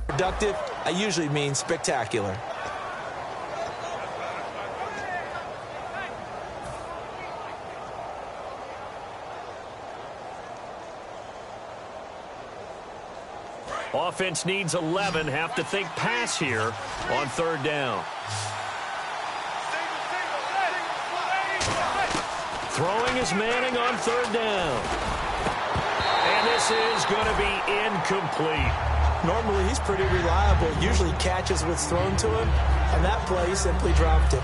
Productive, I usually mean spectacular. Offense needs 11. Have to think pass here on third down. Throwing is Manning on third down. And this is going to be incomplete. Normally, he's pretty reliable. Usually catches what's thrown to him. On that play, he simply dropped it.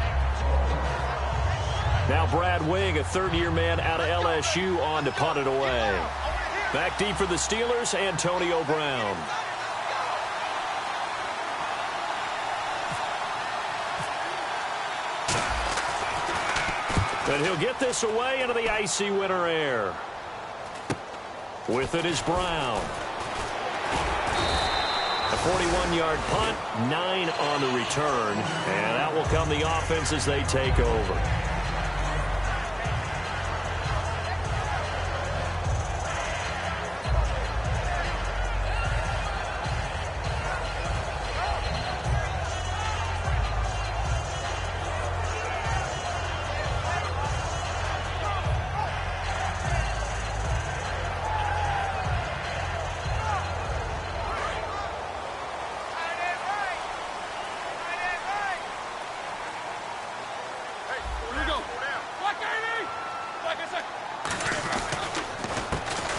Now Brad Wing, a third-year man out of LSU, on to punt it away. Back deep for the Steelers, Antonio Brown. And he'll get this away into the icy winter air. With it is Brown. A 41-yard punt, 9 on the return. And that will come the offense as they take over.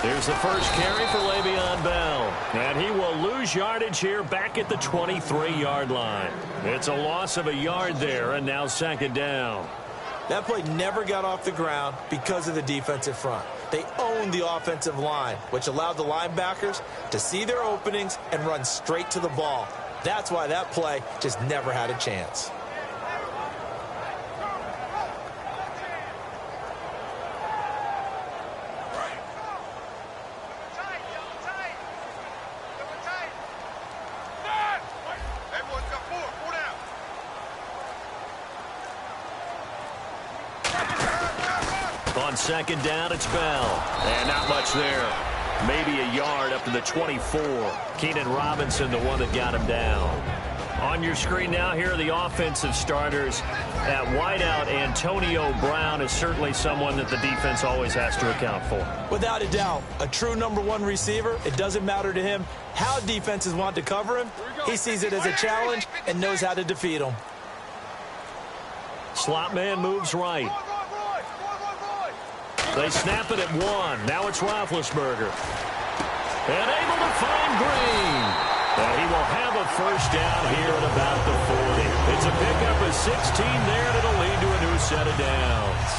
Here's the first carry for Le'Veon Bell. And he will lose yardage here back at the 23-yard line. It's a loss of a yard there, and now second down. That play never got off the ground because of the defensive front. They owned the offensive line, which allowed the linebackers to see their openings and run straight to the ball. That's why that play just never had a chance. On second down, it's Bell. And not much there. Maybe a yard up to the 24. Keenan Robinson, the one that got him down. On your screen now, here are the offensive starters. At wideout, Antonio Brown is certainly someone that the defense always has to account for. Without a doubt, a true number one receiver. It doesn't matter to him how defenses want to cover him. He sees it as a challenge and knows how to defeat them. Slot man moves right. They snap it at 1. Now it's Roethlisberger. And able to find Green. And he will have a first down here at about the 40. It's a pickup of 16 there, and it'll lead to a new set of downs.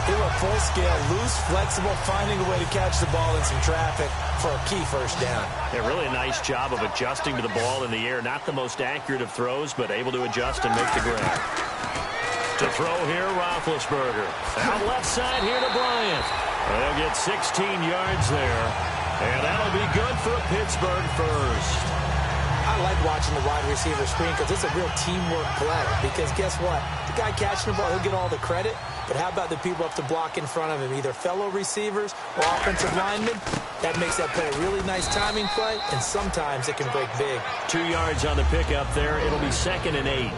They were full scale, loose, flexible, finding a way to catch the ball in some traffic for a key first down. Yeah, really a nice job of adjusting to the ball in the air. Not the most accurate of throws, but able to adjust and make the grab. To throw here, Roethlisberger. Out left side here to Bryant. They'll get 16 yards there. And that'll be good for a Pittsburgh first. I like watching the wide receiver screen because it's a real teamwork play. Because guess what? The guy catching the ball, he'll get all the credit. But how about the people up to block in front of him? Either fellow receivers or offensive linemen. That makes that play a really nice timing play. And sometimes it can break big. 2 yards on the pickup there. It'll be 2nd and 8.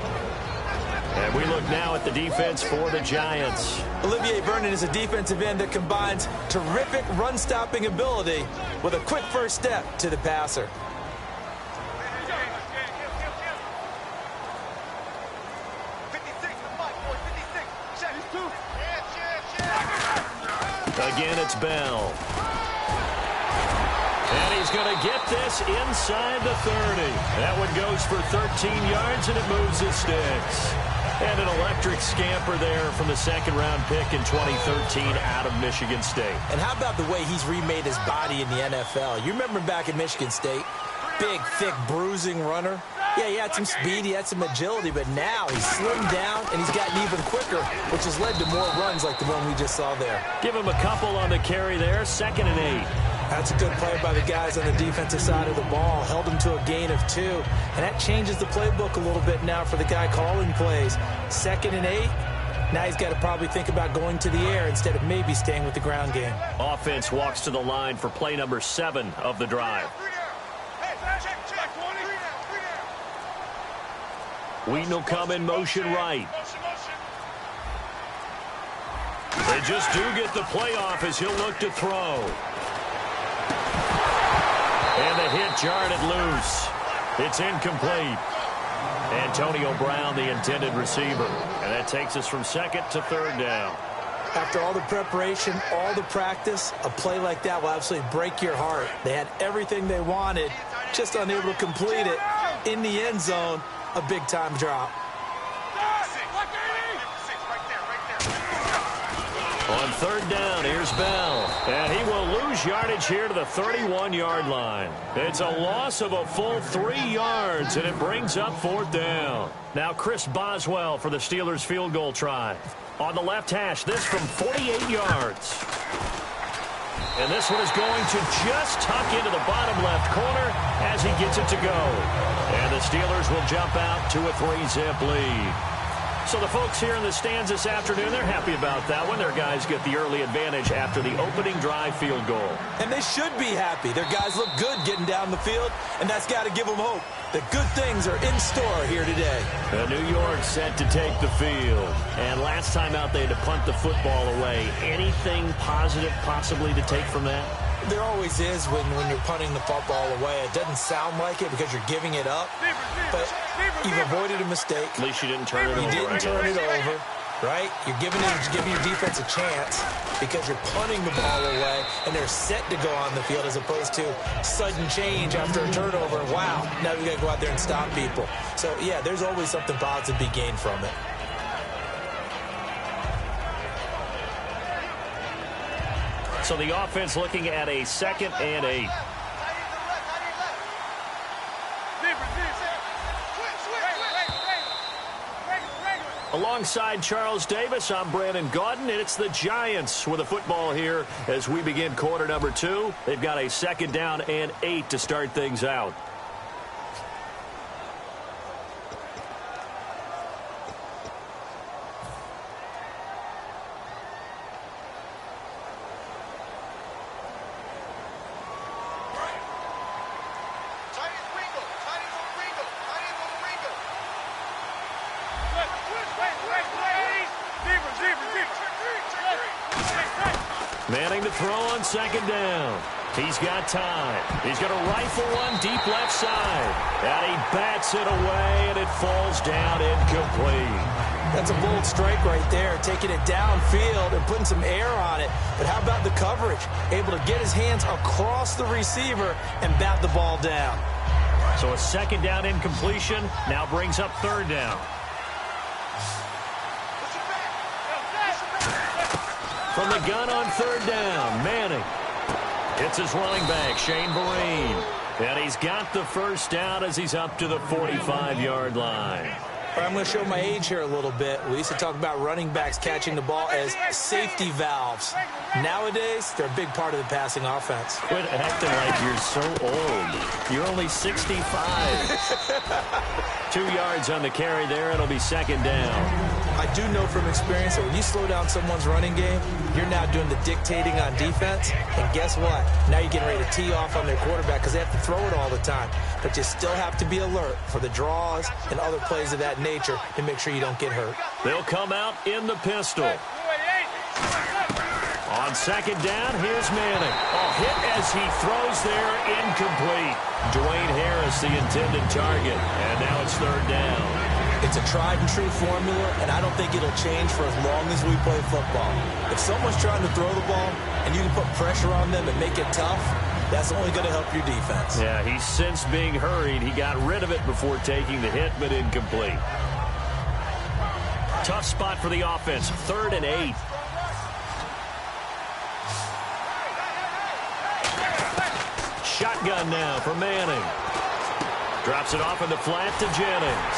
And we look now at the defense for the Giants. Olivier Vernon is a defensive end that combines terrific run-stopping ability with a quick first step to the passer. Again, it's Bell. And he's going to get this inside the 30. That one goes for 13 yards, and it moves his sticks. And an electric scamper there from the second-round pick in 2013 out of Michigan State. And how about the way he's remade his body in the NFL? You remember back at Michigan State, big, thick, bruising runner. Yeah, he had some speed, he had some agility, but now he's slimmed down and he's gotten even quicker, which has led to more runs like the one we just saw there. Give him a couple on the carry there, 2nd and 8. That's a good play by the guys on the defensive side of the ball. Held him to a gain of 2. And that changes the playbook a little bit now for the guy calling plays. 2nd and 8. Now he's got to probably think about going to the air instead of maybe staying with the ground game. Offense walks to the line for play number 7 of the drive. Wheaton will come in motion right. They just do get the play off as he'll look to throw. And the hit jarred it loose. It's incomplete. Antonio Brown, the intended receiver. And that takes us from second to third down. After all the preparation, all the practice, a play like that will absolutely break your heart. They had everything they wanted, just unable to complete it. In the end zone, a big-time drop. On third down, here's Bell. And he will lose yardage here to the 31-yard line. It's a loss of a full 3 yards, and it brings up fourth down. Now Chris Boswell for the Steelers field goal try. On the left hash, this from 48 yards. And this one is going to just tuck into the bottom left corner as he gets it to go. And the Steelers will jump out to a 3-zip lead. So the folks here in the stands this afternoon, they're happy about that one. Their guys get the early advantage after the opening drive field goal. And they should be happy. Their guys look good getting down the field, and that's got to give them hope that good things are in store here today. New York set to take the field. And last time out, they had to punt the football away. Anything positive possibly to take from that? There always is when you're punting the football away. It doesn't sound like it because you're giving it up, but you've avoided a mistake. At least you didn't turn it over. You didn't turn it over, right? You're giving your defense a chance because you're punting the ball away, and they're set to go on the field as opposed to sudden change after a turnover. Wow, now we got to go out there and stop people. So, yeah, there's always something positive to be gained from it. So the offense looking at a 2nd and 8. Alongside Charles Davis, I'm Brandon Gaudin, and it's the Giants with the football here as we begin quarter number 2. They've got a 2nd down and 8 to start things out. Manning to throw on 2nd down. He's got time. He's going to rifle one deep left side. And he bats it away, and it falls down incomplete. That's a bold strike right there, taking it downfield and putting some air on it. But how about the coverage? Able to get his hands across the receiver and bat the ball down. So a 2nd down incompletion now brings up 3rd down. From the gun on 3rd down, Manning. It's his running back, Shane Vereen. And he's got the 1st down as he's up to the 45-yard line. I'm going to show my age here a little bit. We used to talk about running backs catching the ball as safety valves. Nowadays, they're a big part of the passing offense. Quit acting like you're so old. You're only 65. 2 yards on the carry there. It'll be 2nd down. I do know from experience that when you slow down someone's running game, you're now doing the dictating on defense. And guess what? Now you're getting ready to tee off on their quarterback because they have to throw it all the time. But you still have to be alert for the draws and other plays of that nature to make sure you don't get hurt. They'll come out in the pistol. On 2nd down, here's Manning. A hit as he throws there, incomplete. Dwayne Harris, the intended target. And now it's 3rd down. It's a tried-and-true formula, and I don't think it'll change for as long as we play football. If someone's trying to throw the ball and you can put pressure on them and make it tough, that's only going to help your defense. Yeah, he's since being hurried. He got rid of it before taking the hit, but incomplete. Tough spot for the offense, 3rd and 8. Shotgun now for Manning. Drops it off in the flat to Jennings.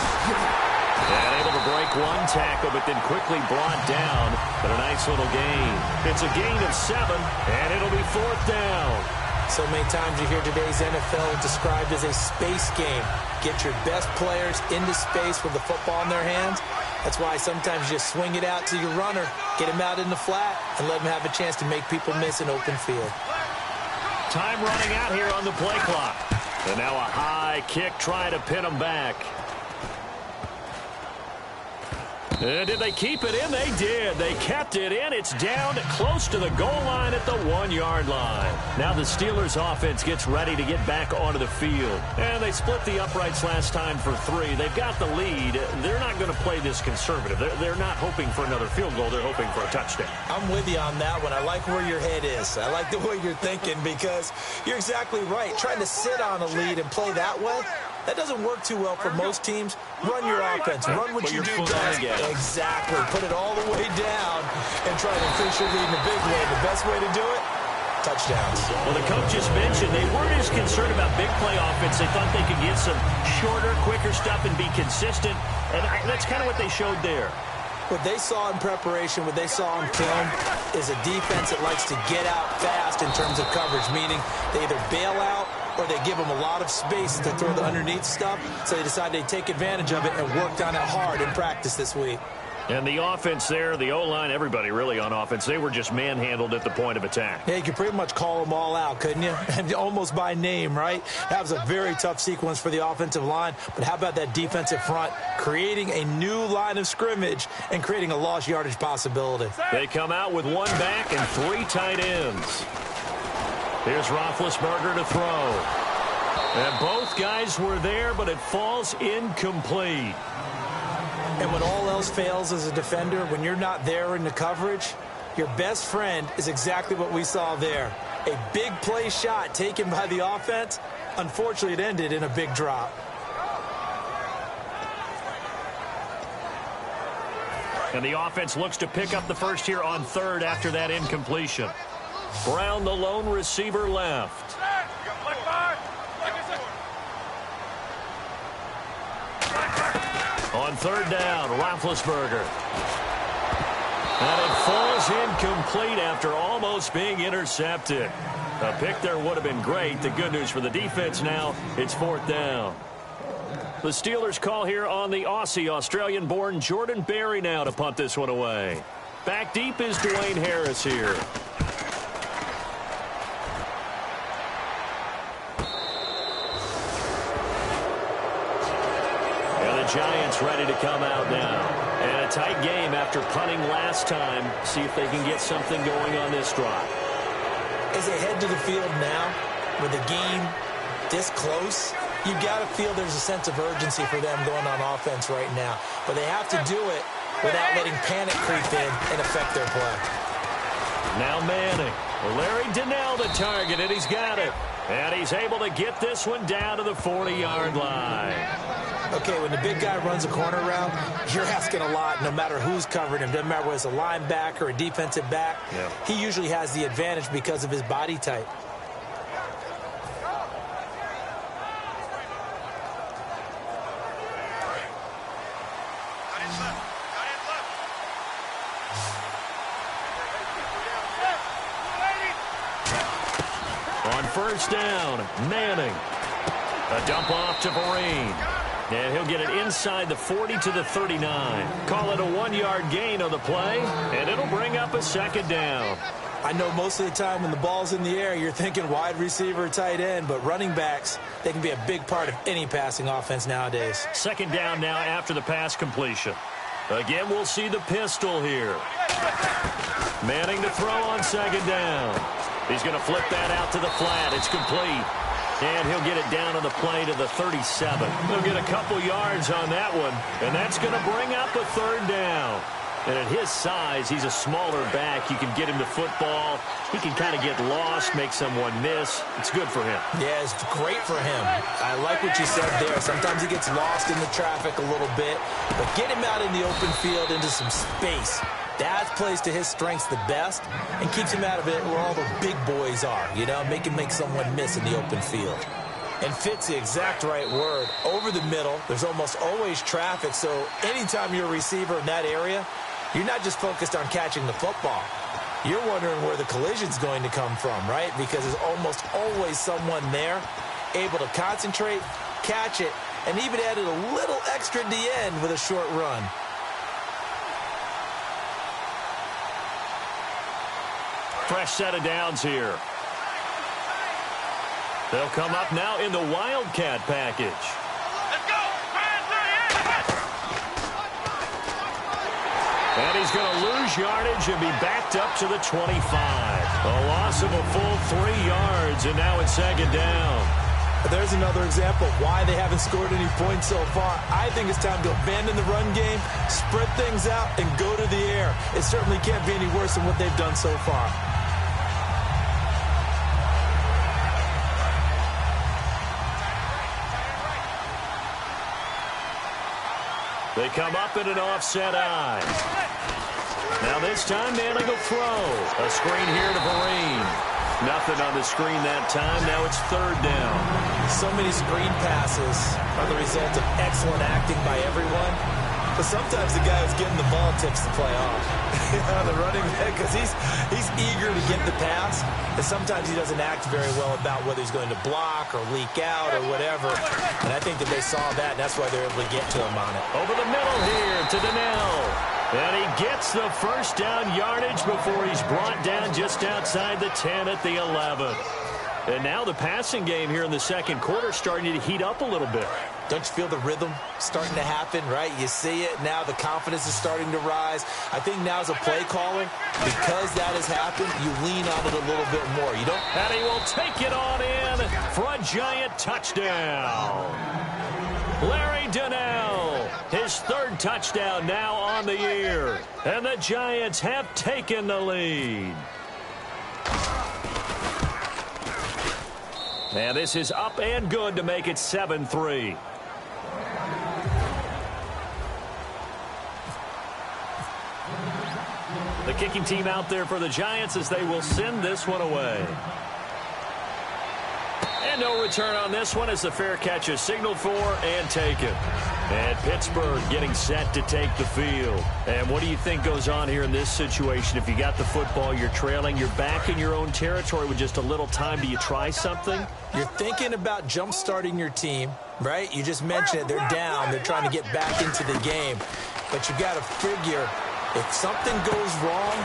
And able to break one tackle, but then quickly brought down. But a nice little gain. It's a gain of 7, and it'll be 4th down. So many times you hear today's NFL described as a space game. Get your best players into space with the football in their hands. That's why sometimes you just swing it out to your runner, get him out in the flat, and let him have a chance to make people miss an open field. Time running out here on the play clock. And now a high kick trying to pin him back. And did they keep it in? They did. They kept it in. It's down close to the goal line at the 1-yard line. Now the Steelers offense gets ready to get back onto the field. And they split the uprights last time for 3. They've got the lead. They're not going to play this conservative. They're not hoping for another field goal. They're hoping for a touchdown. I'm with you on that one. I like where your head is. I like the way you're thinking because you're exactly right. Trying to sit on a lead and play that way, that doesn't work too well for most teams. Run your offense. Run what you do best. Exactly. Put it all the way down and try to increase your lead in a big way. The best way to do it, touchdowns. Well, the coach just mentioned they weren't as concerned about big play offense. They thought they could get some shorter, quicker stuff and be consistent. And that's kind of what they showed there. What they saw in preparation, what they saw on film, is a defense that likes to get out fast in terms of coverage, meaning they either bail out or they give them a lot of space to throw the underneath stuff, so they decided they'd take advantage of it and worked on it hard in practice this week. And the offense there, the O-line, everybody really on offense, they were just manhandled at the point of attack. Yeah, you could pretty much call them all out, couldn't you? And almost by name, right? That was a very tough sequence for the offensive line. But how about that defensive front creating a new line of scrimmage and creating a lost yardage possibility? They come out with 1 back and 3 tight ends. Here's Roethlisberger to throw. And both guys were there, but it falls incomplete. And when all else fails as a defender, when you're not there in the coverage, your best friend is exactly what we saw there. A big play shot taken by the offense. Unfortunately, it ended in a big drop. And the offense looks to pick up the first here on 3rd after that incompletion. Brown, the lone receiver, left. On 3rd down, Roethlisberger. And it falls incomplete after almost being intercepted. A pick there would have been great. The good news for the defense now, it's 4th down. The Steelers call here on the Aussie, Australian-born Jordan Berry now to punt this one away. Back deep is Dwayne Harris here. Giants ready to come out now. And a tight game after punting last time. See if they can get something going on this drive. As they head to the field now, with the game this close, you got to feel there's a sense of urgency for them going on offense right now. But they have to do it without letting panic creep in and affect their play. Now Manning. Larry Donnell the target, and he's got it. And he's able to get this one down to the 40-yard line. Okay, when the big guy runs a corner route, you're asking a lot no matter who's covering him. Doesn't matter whether it's a linebacker or a defensive back. Yeah. He usually has the advantage because of his body type. On 1st down, Manning. A dump off to Vereen. And he'll get it inside the 40 to the 39. Call it a 1-yard gain on the play, and it'll bring up a 2nd down. I know most of the time when the ball's in the air, you're thinking wide receiver, tight end, but running backs, they can be a big part of any passing offense nowadays. 2nd down now after the pass completion. Again, we'll see the pistol here. Manning to throw on 2nd down. He's going to flip that out to the flat. It's complete. And he'll get it down on the play to the 37. He'll get a couple yards on that one, and that's going to bring up a 3rd down. And at his size, he's a smaller back. You can get him to football. He can kind of get lost, make someone miss. It's good for him. Yeah, it's great for him. I like what you said there. Sometimes he gets lost in the traffic a little bit, but get him out in the open field into some space. That plays to his strengths the best and keeps him out of it where all the big boys are, you know, make someone miss in the open field. And fit's the exact right word. Over the middle, there's almost always traffic, so anytime you're a receiver in that area, you're not just focused on catching the football. You're wondering where the collision's going to come from, right? Because there's almost always someone there able to concentrate, catch it, and even added a little extra at the end with a short run. Fresh set of downs here. They'll come up now in the Wildcat package. Let's go! And he's going to lose yardage and be backed up to the 25. A loss of a full 3 yards, and now it's second down. There's another example of why they haven't scored any points so far. I think it's time to abandon the run game, spread things out, and go to the air. It certainly can't be any worse than what they've done so far. They come up in an offset eye. Now this time, manning a throw. A screen here to Vereen. Nothing on the screen that time. Now it's third down. So many screen passes are the result of excellent acting by everyone. But sometimes the guy who's getting the ball takes the play off. The running back, because he's eager to get the pass. And sometimes he doesn't act very well about whether he's going to block or leak out or whatever. And I think that they saw that, and that's why they're able to get to him on it. Over the middle here to Donnell. And he gets the first down yardage before he's brought down just outside the 10 at the 11. And now the passing game here in the second quarter starting to heat up a little bit. Don't you feel the rhythm starting to happen, right? You see it. Now the confidence is starting to rise. I think now as a play caller, because that has happened, you lean on it a little bit more. You don't. And he will take it on in for a giant touchdown. Larry Donnell, his third touchdown now on the year. And the Giants have taken the lead. And this is up and good to make it 7-3. The kicking team out there for the Giants as they will send this one away. And no return on this one as the fair catch is signaled for and taken. And Pittsburgh getting set to take the field. And what do you think goes on here in this situation? If you got the football, you're trailing, you're back in your own territory with just a little time. Do you try something? You're thinking about jump-starting your team, right? You just mentioned it. They're down. They're trying to get back into the game. But you got to figure, if something goes wrong,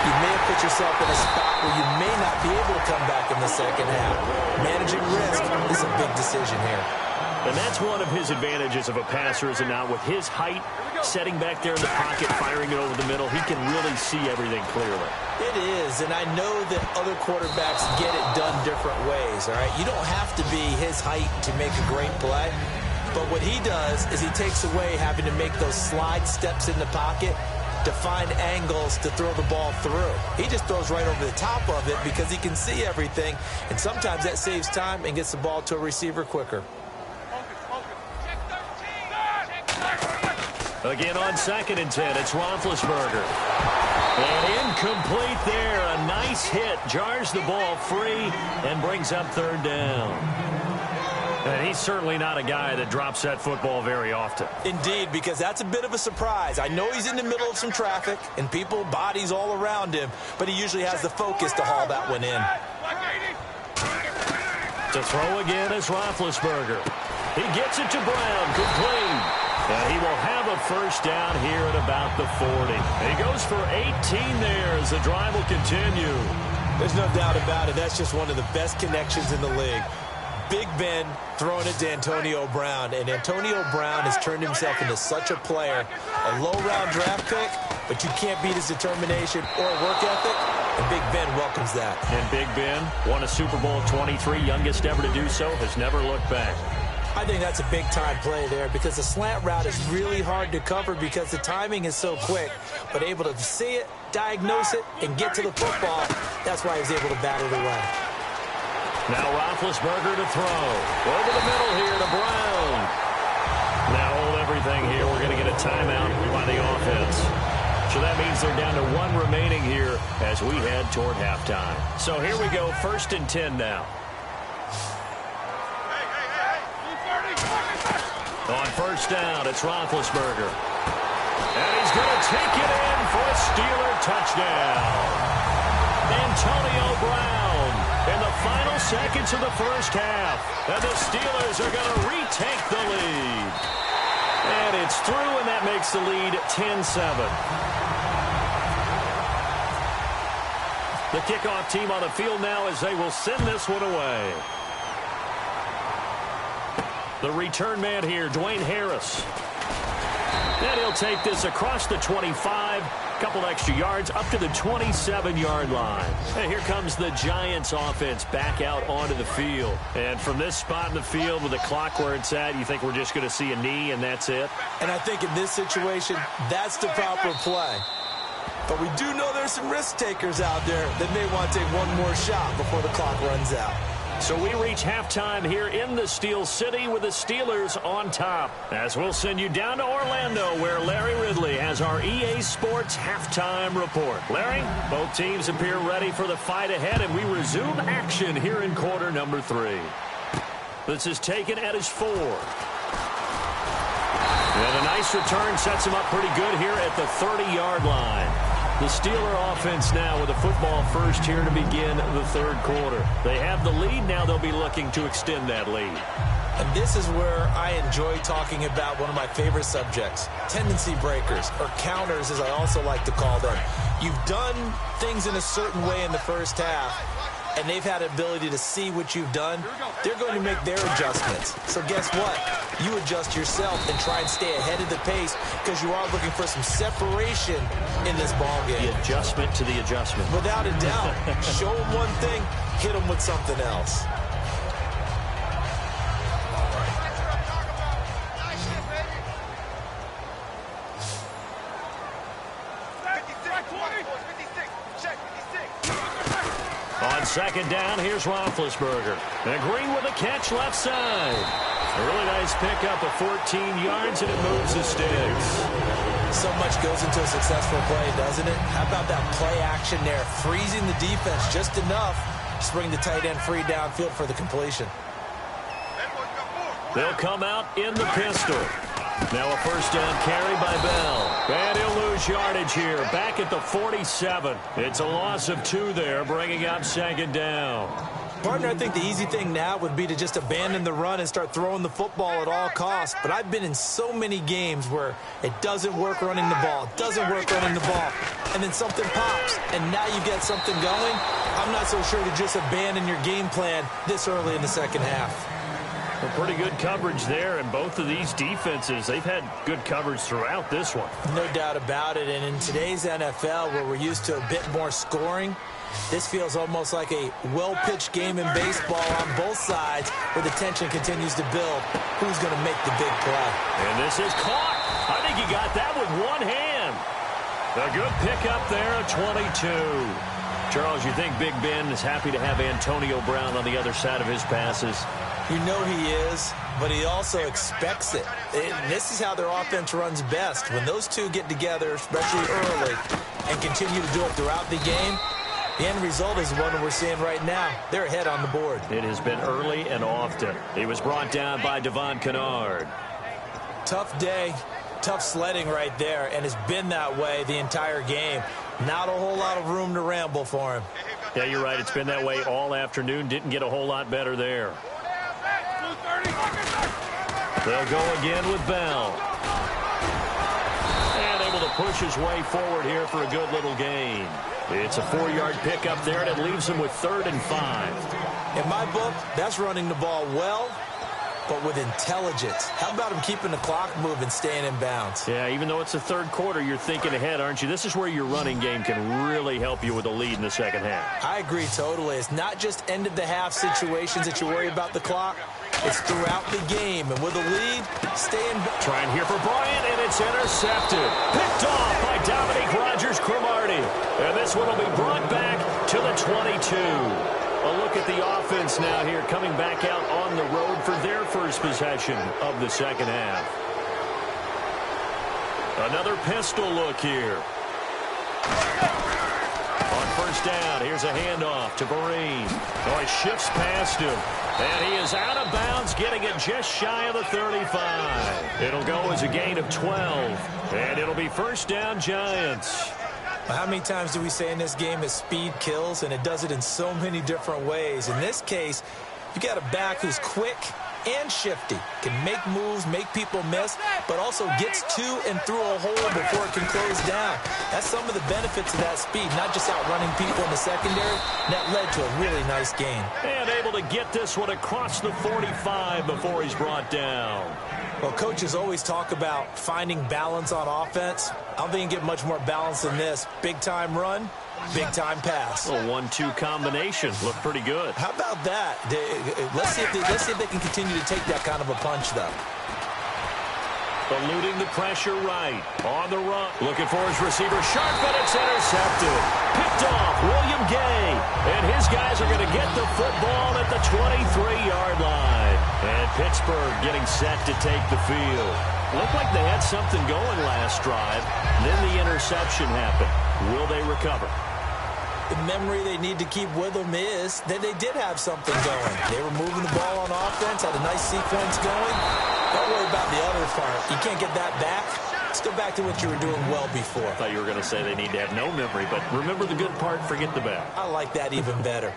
you may have put yourself in a spot where you may not be able to come back in the second half. Managing risk is a big decision here. And that's one of his advantages of a passer, is it not? With his height, setting back there in the pocket, firing it over the middle, he can really see everything clearly. It is, and I know that other quarterbacks get it done different ways, all right? You don't have to be his height to make a great play. But what he does is he takes away having to make those slide steps in the pocket to find angles to throw the ball through. He just throws right over the top of it because he can see everything, and sometimes that saves time and gets the ball to a receiver quicker. Again on 2nd and 10, it's Roethlisberger. And incomplete there. A nice hit. Jars the ball free and brings up third down. And he's certainly not a guy that drops that football very often. Indeed, because that's a bit of a surprise. I know he's in the middle of some traffic and people, bodies all around him, but he usually has the focus to haul that one in. To throw again is Roethlisberger. He gets it to Brown, complete. And he will have a first down here at about the 40. He goes for 18 there as the drive will continue. There's no doubt about it. That's just one of the best connections in the league. Big Ben throwing it to Antonio Brown. And Antonio Brown has turned himself into such a player. A low-round draft pick, but you can't beat his determination or work ethic. And Big Ben welcomes that. And Big Ben won a Super Bowl at 23, youngest ever to do so, has never looked back. I think that's a big-time play there because the slant route is really hard to cover because the timing is so quick. But able to see it, diagnose it, and get to the football, that's why he was able to bat it away. Now Roethlisberger to throw. Over the middle here to Brown. Now hold everything here. We're going to get a timeout by the offense. So that means they're down to 1 remaining here as we head toward halftime. So here we go, 1st and 10 now. On first down, it's Roethlisberger. And he's going to take it in for a Steeler touchdown. Antonio Brown in the final seconds of the first half. And the Steelers are going to retake the lead. And it's through, and that makes the lead 10-7. The kickoff team on the field now as they will send this one away. The return man here, Dwayne Harris. And he'll take this across the 25, a couple extra yards up to the 27-yard line. And here comes the Giants offense back out onto the field. And from this spot in the field with the clock where it's at, you think we're just going to see a knee and that's it? And I think in this situation, that's the proper play. But we do know there's some risk takers out there that may want to take one more shot before the clock runs out. So we reach halftime here in the Steel City with the Steelers on top. As we'll send you down to Orlando where Larry Ridley has our EA Sports halftime report. Larry, both teams appear ready for the fight ahead, and we resume action here in quarter number 3. This is taken at his 4. And a nice return sets him up pretty good here at the 30-yard line. The Steeler offense now with a football first here to begin the third quarter. They have the lead. Now they'll be looking to extend that lead. And this is where I enjoy talking about one of my favorite subjects, tendency breakers, or counters as I also like to call them. You've done things in a certain way in the first half, and they've had the ability to see what you've done. They're going to make their adjustments. So guess what? You adjust yourself and try and stay ahead of the pace because you are looking for some separation in this ball game. The adjustment to the adjustment. Without a doubt. Show them one thing, hit them with something else. On second down, here's Roethlisberger. And Green with a catch left side. A really nice pickup of 14 yards, and it moves the sticks. So much goes into a successful play, doesn't it? How about that play action there? Freezing the defense just enough to bring the tight end free downfield for the completion. They'll come out in the pistol. Now a first down carry by Bell. And he'll lose yardage here. Back at the 47. It's a loss of 2 there, bringing up second down. Partner, I think the easy thing now would be to just abandon the run and start throwing the football at all costs. But I've been in so many games where it doesn't work running the ball, and then something pops, and now you get something going. I'm not so sure to just abandon your game plan this early in the second half. Well, pretty good coverage there, and both of these defenses, they've had good coverage throughout this one. No doubt about it, and in today's NFL, where we're used to a bit more scoring, this feels almost like a well-pitched game in baseball on both sides where the tension continues to build. Who's going to make the big play? And this is caught. I think he got that with one hand. A good pickup there at 22. Charles, you think Big Ben is happy to have Antonio Brown on the other side of his passes? You know he is, but he also expects it. This is how their offense runs best. When those two get together, especially early, and continue to do it throughout the game, the end result is the one we're seeing right now. They're ahead on the board. It has been early and often. He was brought down by Devon Kennard. Tough day, tough sledding right there, and it's been that way the entire game. Not a whole lot of room to ramble for him. Yeah, you're right. It's been that way all afternoon. Didn't get a whole lot better there. They'll go again with Bell. And able to push his way forward here for a good little gain. It's a 4-yard pickup there, and it leaves him with 3rd and 5. In my book, that's running the ball well, but with intelligence. How about him keeping the clock moving, staying in bounds? Yeah, even though it's the third quarter, you're thinking ahead, aren't you? This is where your running game can really help you with a lead in the second half. I agree totally. It's not just end-of-the-half situations that you worry about the clock. It's throughout the game. And with a lead, stay in. Trying here for Bryant, and it's intercepted. Picked off by Dominique Rodgers-Cromartie. And this one will be brought back to the 22. A look at the offense now here, coming back out on the road for their first possession of the second half. Another pistol look here. On first down, here's a handoff to Vereen. Oh, he shifts past him. And he is out of bounds, getting it just shy of the 35. It'll go as a gain of 12. And it'll be first down, Giants. How many times do we say in this game that speed kills, and it does it in so many different ways? In this case, you got a back who's quick and shifty, can make moves, make people miss, but also gets to and through a hole before it can close down. That's some of the benefits of that speed, not just outrunning people in the secondary. That led to a really nice gain. And able to get this one across the 45 before he's brought down. Well, coaches always talk about finding balance on offense. I don't think you can get much more balance than this. Big-time run, big-time pass. A 1-2 combination. Looked pretty good. How about that? Let's see if they can continue to take that kind of a punch, though. Eluding the pressure right. On the run. Looking for his receiver. Sharp, but it's intercepted. Picked off. William Gay. And his guys are going to get the football at the 23-yard line. And Pittsburgh getting set to take the field. Looked like they had something going last drive. Then the interception happened. Will they recover? The memory they need to keep with them is that they did have something going. They were moving the ball on offense, had a nice sequence going. Don't worry about the other part. You can't get that back. Let's go back to what you were doing well before. I thought you were going to say they need to have no memory, but remember the good part, forget the bad. I like that even better.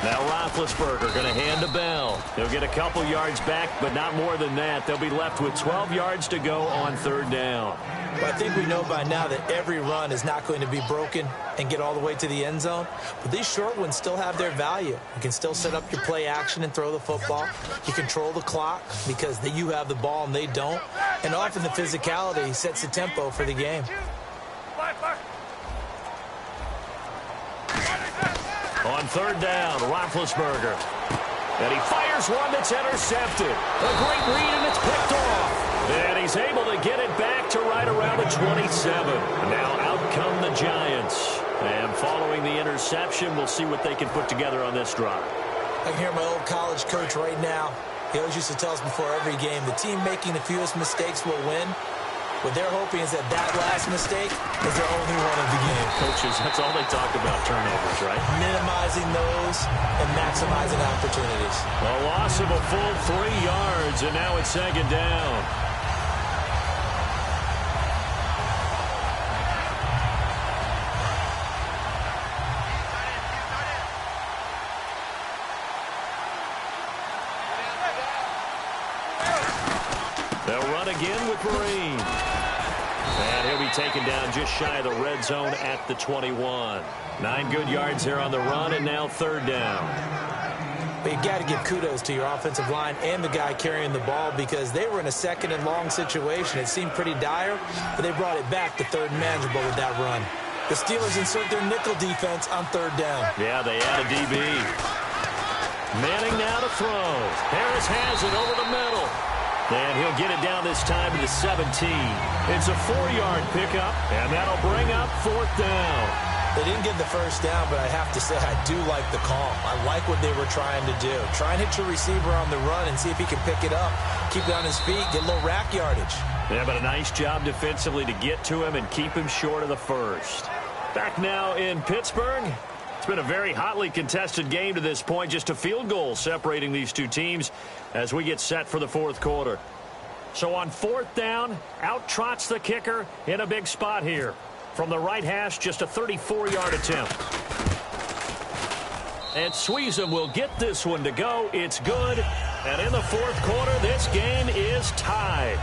Now Roethlisberger going to hand to Bell. He'll get a couple yards back, but not more than that. They'll be left with 12 yards to go on third down. Well, I think we know by now that every run is not going to be broken and get all the way to the end zone. But these short ones still have their value. You can still set up your play action and throw the football. You control the clock because you have the ball and they don't. And often the physicality sets the tempo for the game. On third down, Roethlisberger. And he fires one that's intercepted. A great read, and it's picked off. And he's able to get it back to right around the 27. Now out come the Giants. And following the interception, we'll see what they can put together on this drive. I can hear my old college coach right now. He always used to tell us before every game, the team making the fewest mistakes will win. What they're hoping is that last mistake is their only one of the game. Coaches, that's all they talk about, turnovers, right? Minimizing those and maximizing opportunities. A loss of a full 3 yards, and now it's second down. They'll run again with Marine. And he'll be taken down just shy of the red zone at the 21. 9 good yards there on the run, and now third down. But you got to give kudos to your offensive line and the guy carrying the ball because they were in a second and long situation. It seemed pretty dire, but they brought it back to third and manageable with that run. The Steelers insert their nickel defense on third down. Yeah, they add a DB. Manning now to throw. Harris has it over the middle. And he'll get it down this time to the 17. It's a 4-yard pickup, and that'll bring up fourth down. They didn't get the first down, but I have to say I do like the call. I like what they were trying to do. Try and hit your receiver on the run and see if he can pick it up. Keep it on his feet, get a little rack yardage. Yeah, but a nice job defensively to get to him and keep him short of the first. Back now in Pittsburgh. It's been a very hotly contested game to this point. Just a field goal separating these two teams as we get set for the fourth quarter. So on fourth down, out trots the kicker in a big spot here. From the right hash, just a 34-yard attempt. And Sweezum will get this one to go. It's good. And in the fourth quarter, this game is tied.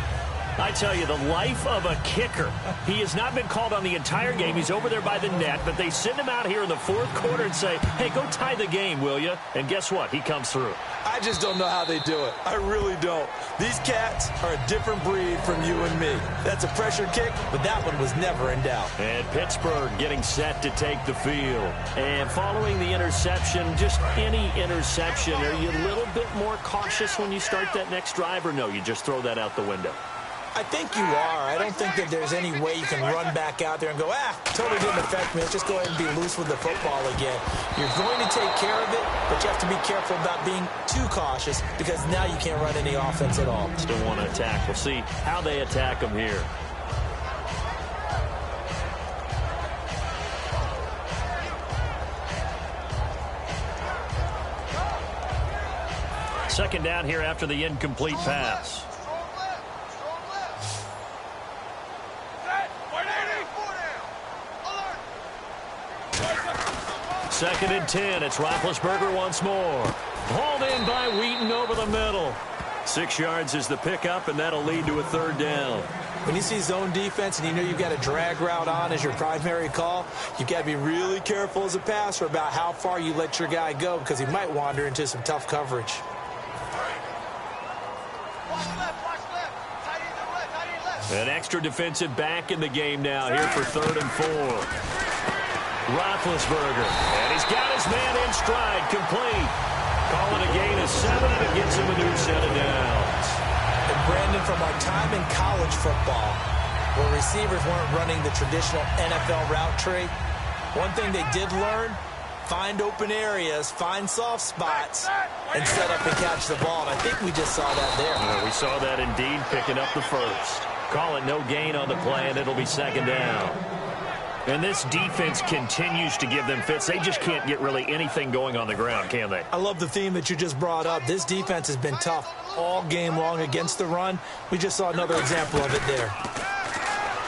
I tell you, the life of a kicker. He has not been called on the entire game. He's over there by the net, but they send him out here in the fourth quarter and say, hey, go tie the game, will you? And guess what? He comes through. I just don't know how they do it. I really don't. These cats are a different breed from you and me. That's a pressure kick, but that one was never in doubt. And Pittsburgh getting set to take the field. And following the interception, just any interception, are you a little bit more cautious when you start that next drive, or no, you just throw that out the window? I think you are. I don't think that there's any way you can run back out there and go, totally didn't affect me. Let's just go ahead and be loose with the football again. You're going to take care of it, but you have to be careful about being too cautious because now you can't run any offense at all. Still want to attack. We'll see how they attack them here. Second down here after the incomplete pass. 2nd and 10. It's Roethlisberger once more. Hauled in by Wheaton over the middle. 6 yards is the pickup, and that'll lead to a 3rd down. When you see zone defense and you know you've got a drag route on as your primary call, you've got to be really careful as a passer about how far you let your guy go because he might wander into some tough coverage. An extra defensive back in the game now here for 3rd and 4. Roethlisberger, and he's got his man in stride, complete. Calling a gain of 7, and it gets him a new set of downs. And Brandon, from our time in college football, where receivers weren't running the traditional NFL route tree, one thing they did learn, find open areas, find soft spots, and set up and catch the ball. And I think we just saw that there. Yeah, we saw that indeed, picking up the first. Call it no gain on the play, and it'll be 2nd down. And this defense continues to give them fits. They just can't get really anything going on the ground, can they? I love the theme that you just brought up. This defense has been tough all game long against the run. We just saw another example of it there.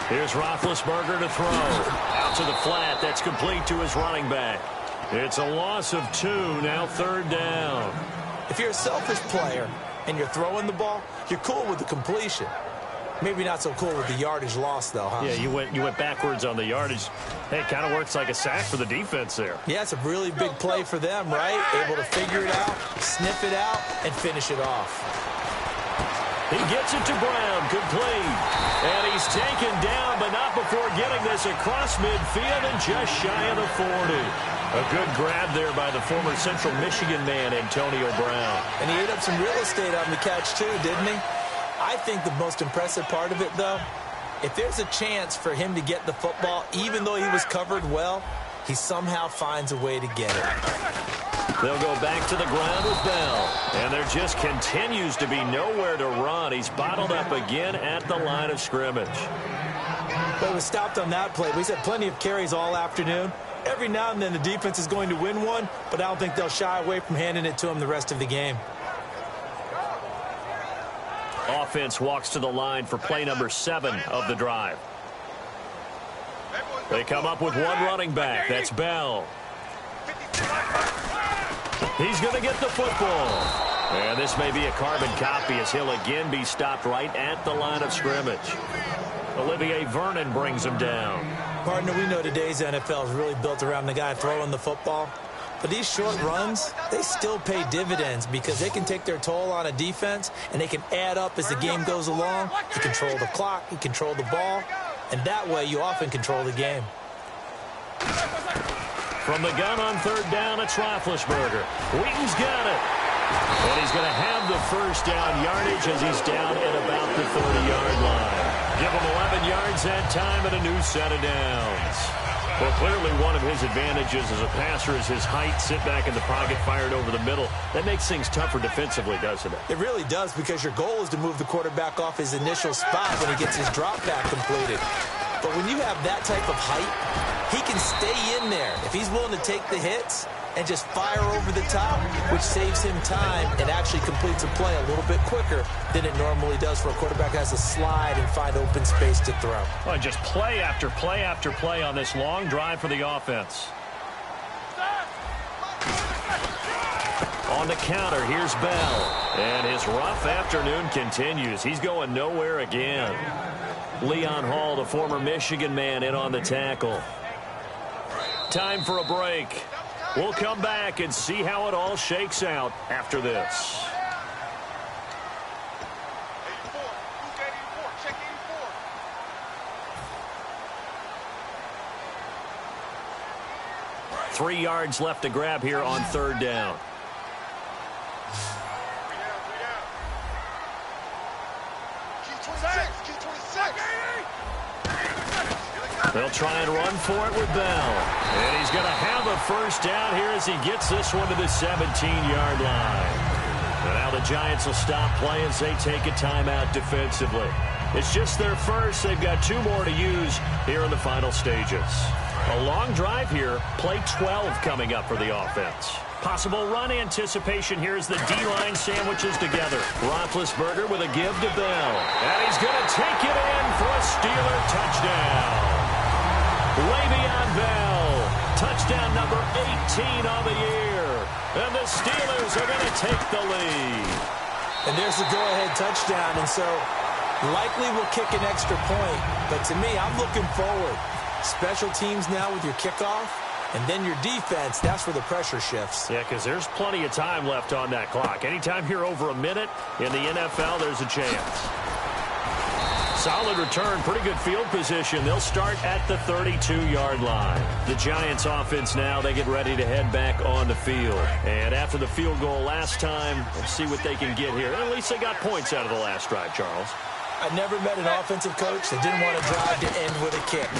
Here's Roethlisberger to throw. Out to the flat. That's complete to his running back. It's a loss of 2, now 3rd down. If you're a selfish player and you're throwing the ball, you're cool with the completion. Maybe not so cool with the yardage loss, though, huh? Yeah, you went backwards on the yardage. Hey, it kind of works like a sack for the defense there. Yeah, it's a really big play for them, right? Able to figure it out, sniff it out, and finish it off. He gets it to Brown, complete. And he's taken down, but not before getting this across midfield and just shy of the 40. A good grab there by the former Central Michigan man, Antonio Brown. And he ate up some real estate on the catch, too, didn't he? I think the most impressive part of it, though, if there's a chance for him to get the football, even though he was covered well, he somehow finds a way to get it. They'll go back to the ground with Bell. And there just continues to be nowhere to run. He's bottled up again at the line of scrimmage. But he was stopped on that play. He's had plenty of carries all afternoon. Every now and then the defense is going to win one, but I don't think they'll shy away from handing it to him the rest of the game. Offense walks to the line for play number 7 of the drive. They come up with one running back. That's Bell. He's going to get the football. And this may be a carbon copy as he'll again be stopped right at the line of scrimmage. Olivier Vernon brings him down. Partner, we know today's NFL is really built around the guy throwing the football. But these short runs, they still pay dividends because they can take their toll on a defense and they can add up as the game goes along. You control the clock, you control the ball, and that way you often control the game. From the gun on 3rd down, it's Roethlisberger. Wheaton's got it. And he's going to have the first down yardage as he's down at about the 30-yard line. Give him 11 yards that time and a new set of downs. Well, clearly one of his advantages as a passer is his height, sit back in the pocket, fired over the middle. That makes things tougher defensively, doesn't it? It really does, because your goal is to move the quarterback off his initial spot when he gets his drop back completed. But when you have that type of height, he can stay in there. If he's willing to take the hits and just fire over the top, which saves him time and actually completes a play a little bit quicker than it normally does for a quarterback who has to slide and find open space to throw. Well, just play after play after play on this long drive for the offense. On the counter, here's Bell. And his rough afternoon continues. He's going nowhere again. Leon Hall, the former Michigan man, in on the tackle. Time for a break. We'll come back and see how it all shakes out after this. Three yards left to grab here on 3rd down. They'll try and run for it with Bell. And he's going to have a first down here as he gets this one to the 17-yard line. And now the Giants will stop play as they take a timeout defensively. It's just their first. They've got 2 more to use here in the final stages. A long drive here. Play 12 coming up for the offense. Possible run anticipation here as the D-line sandwiches together. Roethlisberger with a give to Bell. And he's going to take it in for a Steeler touchdown. Le'Veon Bell Touchdown number 18 on the year. And the Steelers are going to take the lead. And there's the go-ahead touchdown. And so likely will kick an extra point. But to me, I'm looking forward. Special teams now with your kickoff. And then your defense, that's where the pressure shifts. Yeah, because there's plenty of time left on that clock. Anytime you're over a minute in the NFL, there's a chance. Solid return, pretty good field position. They'll start at the 32-yard line. The Giants offense now, they get ready to head back on the field. And after the field goal last time, we'll see what they can get here. At least they got points out of the last drive, Charles. I never met an offensive coach that didn't want to drive to end with a kick.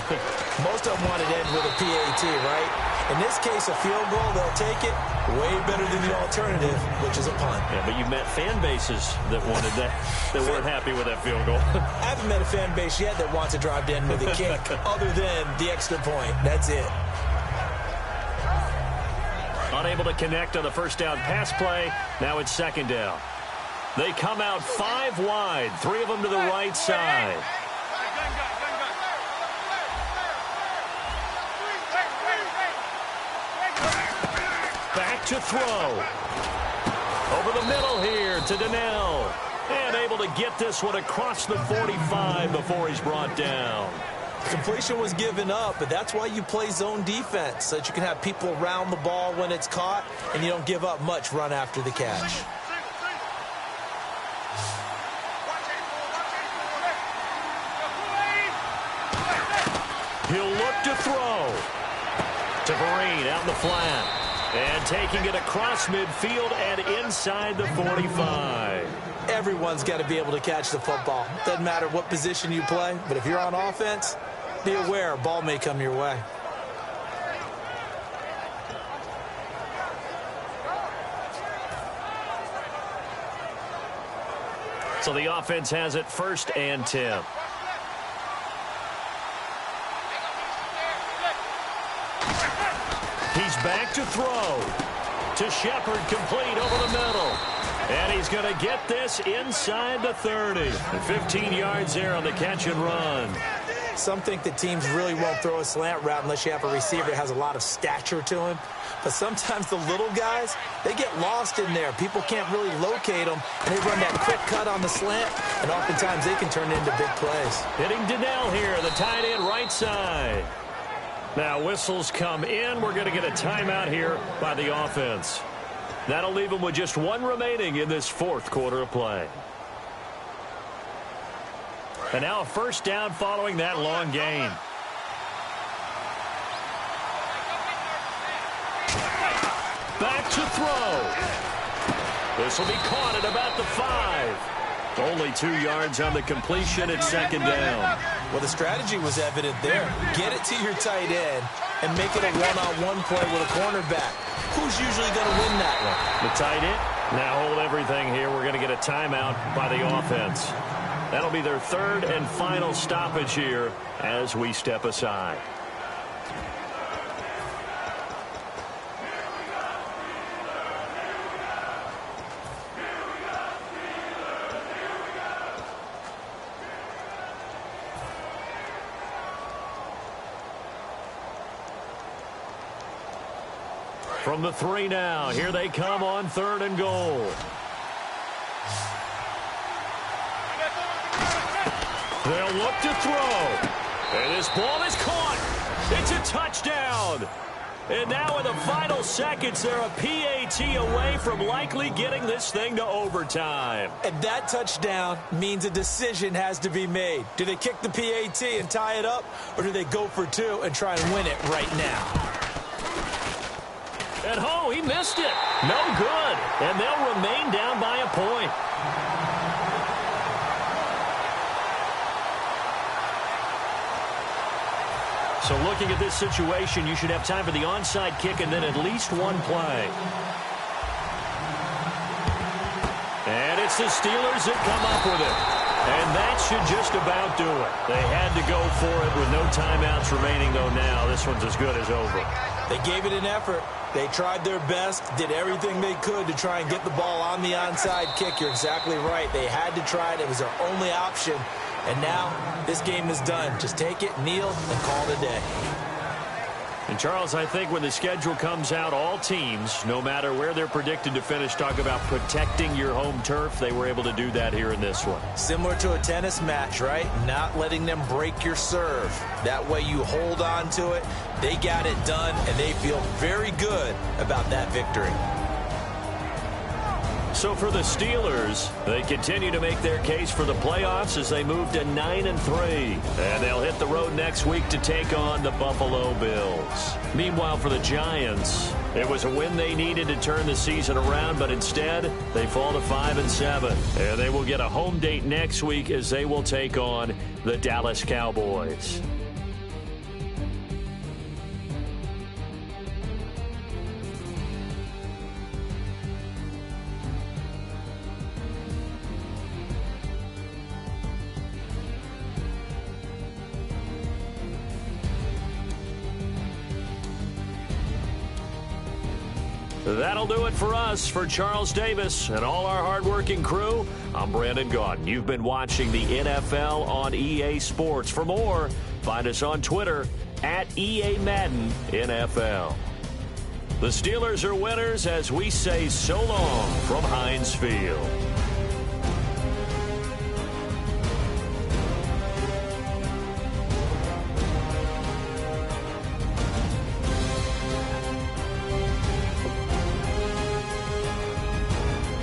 Most of them wanted to end with a PAT, right? In this case, a field goal, they'll take it. Way better than the alternative, which is a punt. Yeah, but you met fan bases that wanted that, that weren't happy with that field goal. I haven't met a fan base yet that wants to drive to end with a kick other than the extra point. That's it. Unable to connect on the first down pass play. Now it's second down. They come out 5 wide, 3 of them to the right side. Back to throw. Over the middle here to Donnell. And able to get this one across the 45 before he's brought down. Completion was given up, but that's why you play zone defense, so that you can have people around the ball when it's caught, and you don't give up much run after the catch. He'll look to throw. To Vereen out in the flat. And taking it across midfield and inside the 45. Everyone's got to be able to catch the football. Doesn't matter what position you play, but if you're on offense, be aware a ball may come your way. So the offense has it 1st and 10. He's back to throw. To Shepard, complete over the middle. And he's going to get this inside the 30. And 15 yards there on the catch and run. Some think that teams really won't throw a slant route unless you have a receiver that has a lot of stature to him. But sometimes the little guys, they get lost in there. People can't really locate them, and they run that quick cut on the slant, and oftentimes they can turn it into big plays. Hitting Donnell here, the tight end right side. Now whistles come in. We're going to get a timeout here by the offense. That'll leave them with just 1 remaining in this 4th quarter of play. And now a first down following that long gain. Back to throw. This will be caught at about the 5. Only 2 yards on the completion at second down. Well, the strategy was evident there. Get it to your tight end and make it a one-on-one play with a cornerback. Who's usually going to win that one? The tight end. Now hold everything here. We're going to get a timeout by the offense. That'll be their 3rd and final stoppage here as we step aside. From the 3 now, here they come on 3rd and goal. They'll look to throw. And this ball is caught. It's a touchdown. And now in the final seconds, they're a PAT away from likely getting this thing to overtime. And that touchdown means a decision has to be made. Do they kick the PAT and tie it up, or do they go for 2 and try and win it right now? And oh, he missed it. No good. And they'll remain down by a point. So looking at this situation, you should have time for the onside kick and then at least 1 play. And it's the Steelers that come up with it. And that should just about do it. They had to go for it with no timeouts remaining, though now this one's as good as over. They gave it an effort. They tried their best, did everything they could to try and get the ball on the onside kick. You're exactly right. They had to try it. It was their only option. And now this game is done. Just take it, kneel, and call it a day. And, Charles, I think when the schedule comes out, all teams, no matter where they're predicted to finish, talk about protecting your home turf. They were able to do that here in this one. Similar to a tennis match, right? Not letting them break your serve. That way you hold on to it. They got it done, and they feel very good about that victory. So for the Steelers, they continue to make their case for the playoffs as they move to 9-3. And they'll hit the road next week to take on the Buffalo Bills. Meanwhile, for the Giants, it was a win they needed to turn the season around, but instead they fall to 5-7. And they will get a home date next week as they will take on the Dallas Cowboys. That'll do it for us. For Charles Davis and all our hardworking crew, I'm Brandon Gaudin. You've been watching the NFL on EA Sports. For more, find us on Twitter at EA Madden NFL. The Steelers are winners as we say so long from Heinz Field.